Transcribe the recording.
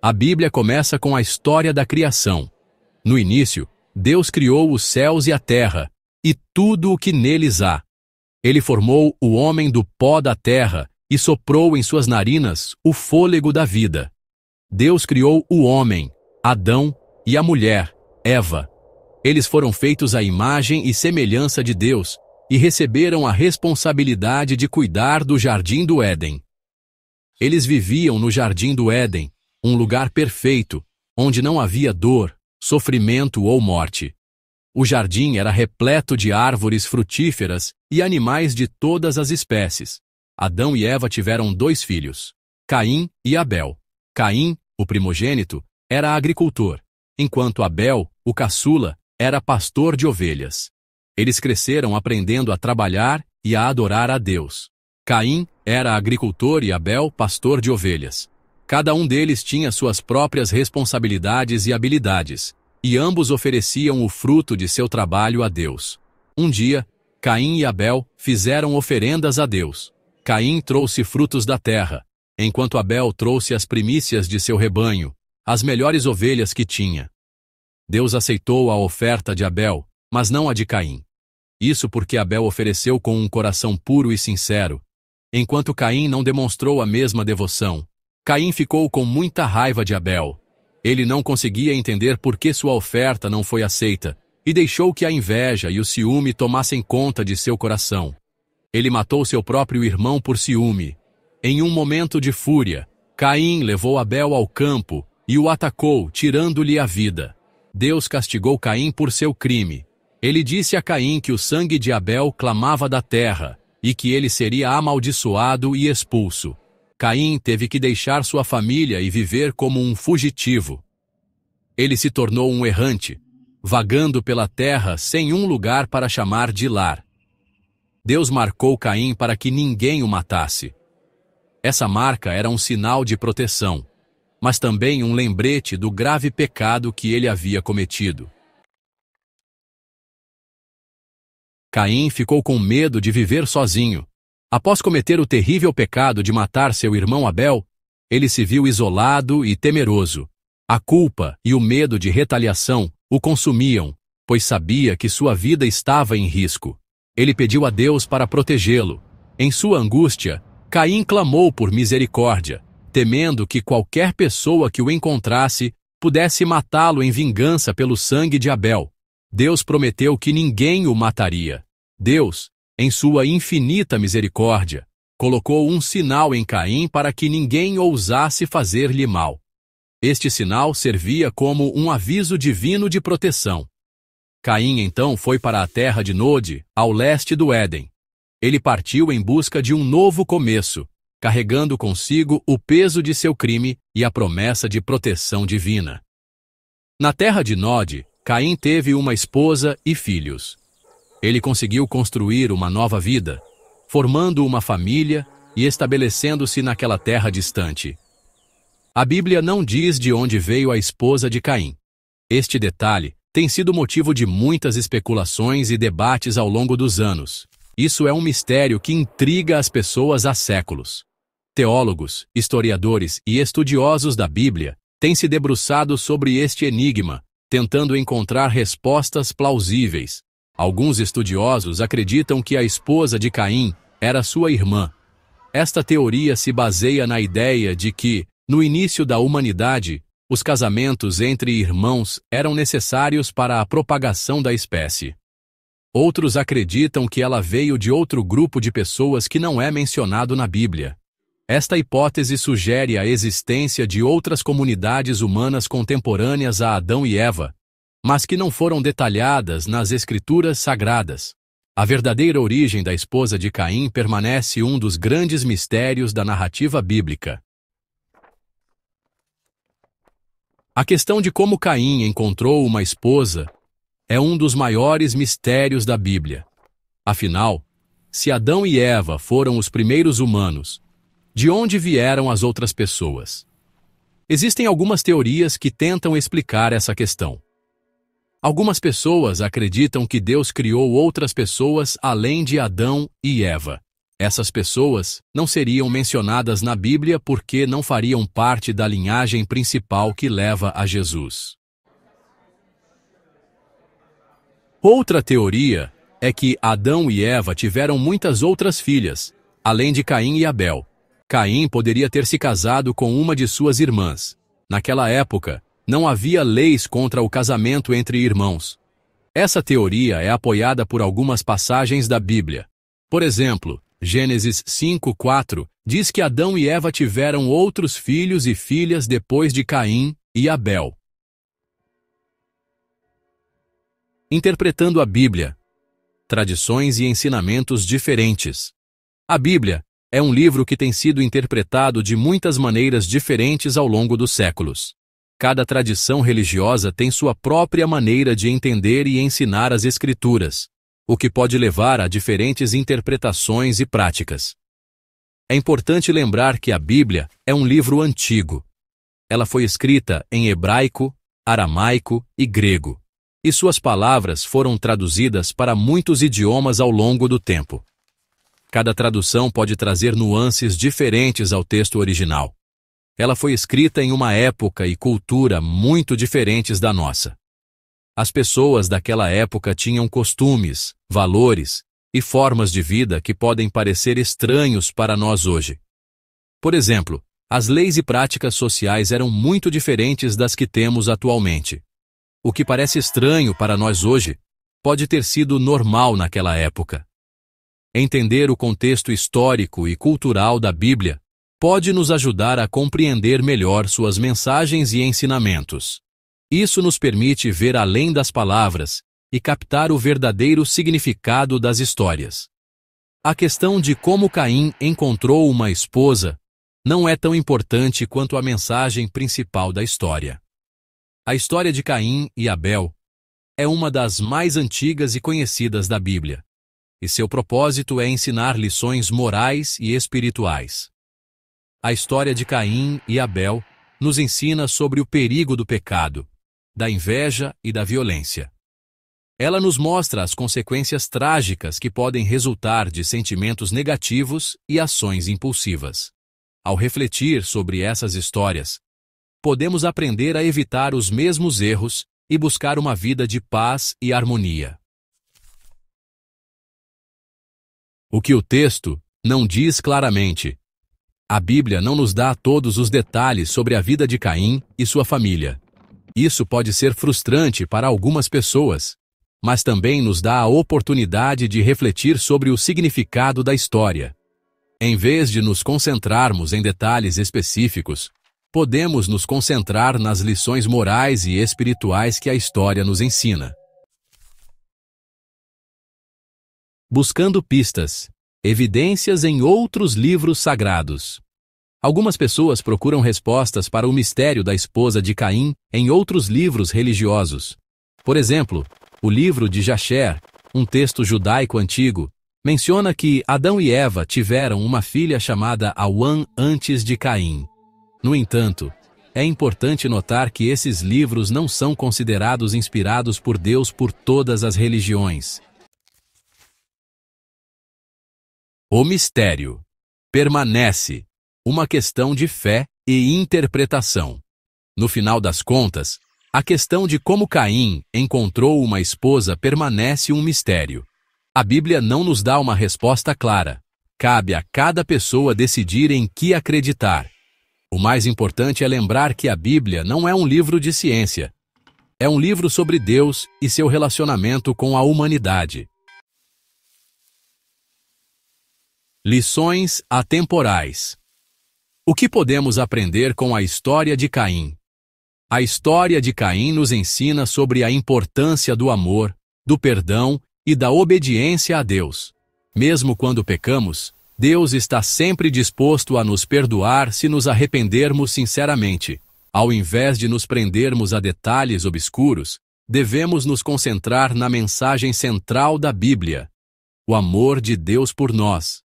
A Bíblia começa com a história da criação. No início, Deus criou os céus e a terra, e tudo o que neles há. Ele formou o homem do pó da terra e soprou em suas narinas o fôlego da vida. Deus criou o homem, Adão, e a mulher, Eva. Eles foram feitos à imagem e semelhança de Deus e receberam a responsabilidade de cuidar do jardim do Éden. Eles viviam no jardim do Éden, um lugar perfeito, onde não havia dor, sofrimento ou morte. O jardim era repleto de árvores frutíferas e animais de todas as espécies. Adão e Eva tiveram 2 filhos, Caim e Abel. Caim, o primogênito, era agricultor, enquanto Abel, o caçula, era pastor de ovelhas. Eles cresceram aprendendo a trabalhar e a adorar a Deus. Caim era agricultor e Abel pastor de ovelhas. Cada um deles tinha suas próprias responsabilidades e habilidades, e ambos ofereciam o fruto de seu trabalho a Deus. Um dia, Caim e Abel fizeram oferendas a Deus. Caim trouxe frutos da terra, enquanto Abel trouxe as primícias de seu rebanho, as melhores ovelhas que tinha. Deus aceitou a oferta de Abel, mas não a de Caim. Isso porque Abel ofereceu com um coração puro e sincero, enquanto Caim não demonstrou a mesma devoção. Caim ficou com muita raiva de Abel. Ele não conseguia entender por que sua oferta não foi aceita, e deixou que a inveja e o ciúme tomassem conta de seu coração. Ele matou seu próprio irmão por ciúme. Em um momento de fúria, Caim levou Abel ao campo e o atacou, tirando-lhe a vida. Deus castigou Caim por seu crime. Ele disse a Caim que o sangue de Abel clamava da terra e que ele seria amaldiçoado e expulso. Caim teve que deixar sua família e viver como um fugitivo. Ele se tornou um errante, vagando pela terra sem um lugar para chamar de lar. Deus marcou Caim para que ninguém o matasse. Essa marca era um sinal de proteção, mas também um lembrete do grave pecado que ele havia cometido. Caim ficou com medo de viver sozinho. Após cometer o terrível pecado de matar seu irmão Abel, ele se viu isolado e temeroso. A culpa e o medo de retaliação o consumiam, pois sabia que sua vida estava em risco. Ele pediu a Deus para protegê-lo. Em sua angústia, Caim clamou por misericórdia, temendo que qualquer pessoa que o encontrasse pudesse matá-lo em vingança pelo sangue de Abel. Deus prometeu que ninguém o mataria. Deus, em sua infinita misericórdia, colocou um sinal em Caim para que ninguém ousasse fazer-lhe mal. Este sinal servia como um aviso divino de proteção. Caim então foi para a terra de Nod, ao leste do Éden. Ele partiu em busca de um novo começo, carregando consigo o peso de seu crime e a promessa de proteção divina. Na terra de Nod, Caim teve uma esposa e filhos. Ele conseguiu construir uma nova vida, formando uma família e estabelecendo-se naquela terra distante. A Bíblia não diz de onde veio a esposa de Caim. Este detalhe tem sido motivo de muitas especulações e debates ao longo dos anos. Isso é um mistério que intriga as pessoas há séculos. Teólogos, historiadores e estudiosos da Bíblia têm se debruçado sobre este enigma, tentando encontrar respostas plausíveis. Alguns estudiosos acreditam que a esposa de Caim era sua irmã. Esta teoria se baseia na ideia de que, no início da humanidade, os casamentos entre irmãos eram necessários para a propagação da espécie. Outros acreditam que ela veio de outro grupo de pessoas que não é mencionado na Bíblia. Esta hipótese sugere a existência de outras comunidades humanas contemporâneas a Adão e Eva, mas que não foram detalhadas nas Escrituras Sagradas. A verdadeira origem da esposa de Caim permanece um dos grandes mistérios da narrativa bíblica. A questão de como Caim encontrou uma esposa é um dos maiores mistérios da Bíblia. Afinal, se Adão e Eva foram os primeiros humanos, de onde vieram as outras pessoas? Existem algumas teorias que tentam explicar essa questão. Algumas pessoas acreditam que Deus criou outras pessoas além de Adão e Eva. Essas pessoas não seriam mencionadas na Bíblia porque não fariam parte da linhagem principal que leva a Jesus. Outra teoria é que Adão e Eva tiveram muitas outras filhas, além de Caim e Abel. Caim poderia ter se casado com uma de suas irmãs. Naquela época, não havia leis contra o casamento entre irmãos. Essa teoria é apoiada por algumas passagens da Bíblia. Por exemplo, Gênesis 5:4 diz que Adão e Eva tiveram outros filhos e filhas depois de Caim e Abel. Interpretando a Bíblia. Tradições e ensinamentos diferentes. A Bíblia é um livro que tem sido interpretado de muitas maneiras diferentes ao longo dos séculos. Cada tradição religiosa tem sua própria maneira de entender e ensinar as Escrituras, o que pode levar a diferentes interpretações e práticas. É importante lembrar que a Bíblia é um livro antigo. Ela foi escrita em hebraico, aramaico e grego, e suas palavras foram traduzidas para muitos idiomas ao longo do tempo. Cada tradução pode trazer nuances diferentes ao texto original. Ela foi escrita em uma época e cultura muito diferentes da nossa. As pessoas daquela época tinham costumes, valores e formas de vida que podem parecer estranhos para nós hoje. Por exemplo, as leis e práticas sociais eram muito diferentes das que temos atualmente. O que parece estranho para nós hoje pode ter sido normal naquela época. Entender o contexto histórico e cultural da Bíblia pode nos ajudar a compreender melhor suas mensagens e ensinamentos. Isso nos permite ver além das palavras e captar o verdadeiro significado das histórias. A questão de como Caim encontrou uma esposa não é tão importante quanto a mensagem principal da história. A história de Caim e Abel é uma das mais antigas e conhecidas da Bíblia, e seu propósito é ensinar lições morais e espirituais. A história de Caim e Abel nos ensina sobre o perigo do pecado, da inveja e da violência. Ela nos mostra as consequências trágicas que podem resultar de sentimentos negativos e ações impulsivas. Ao refletir sobre essas histórias, podemos aprender a evitar os mesmos erros e buscar uma vida de paz e harmonia. O que o texto não diz claramente. A Bíblia não nos dá todos os detalhes sobre a vida de Caim e sua família. Isso pode ser frustrante para algumas pessoas, mas também nos dá a oportunidade de refletir sobre o significado da história. Em vez de nos concentrarmos em detalhes específicos, podemos nos concentrar nas lições morais e espirituais que a história nos ensina. Buscando pistas, evidências em outros livros sagrados. Algumas pessoas procuram respostas para o mistério da esposa de Caim em outros livros religiosos. Por exemplo, o livro de Jasher, um texto judaico antigo, menciona que Adão e Eva tiveram uma filha chamada Auã antes de Caim. No entanto, é importante notar que esses livros não são considerados inspirados por Deus por todas as religiões. O mistério permanece uma questão de fé e interpretação. No final das contas, a questão de como Caim encontrou uma esposa permanece um mistério. A Bíblia não nos dá uma resposta clara. Cabe a cada pessoa decidir em que acreditar. O mais importante é lembrar que a Bíblia não é um livro de ciência. É um livro sobre Deus e seu relacionamento com a humanidade. Lições atemporais. O que podemos aprender com a história de Caim? A história de Caim nos ensina sobre a importância do amor, do perdão e da obediência a Deus. Mesmo quando pecamos, Deus está sempre disposto a nos perdoar se nos arrependermos sinceramente. Ao invés de nos prendermos a detalhes obscuros, devemos nos concentrar na mensagem central da Bíblia: o amor de Deus por nós.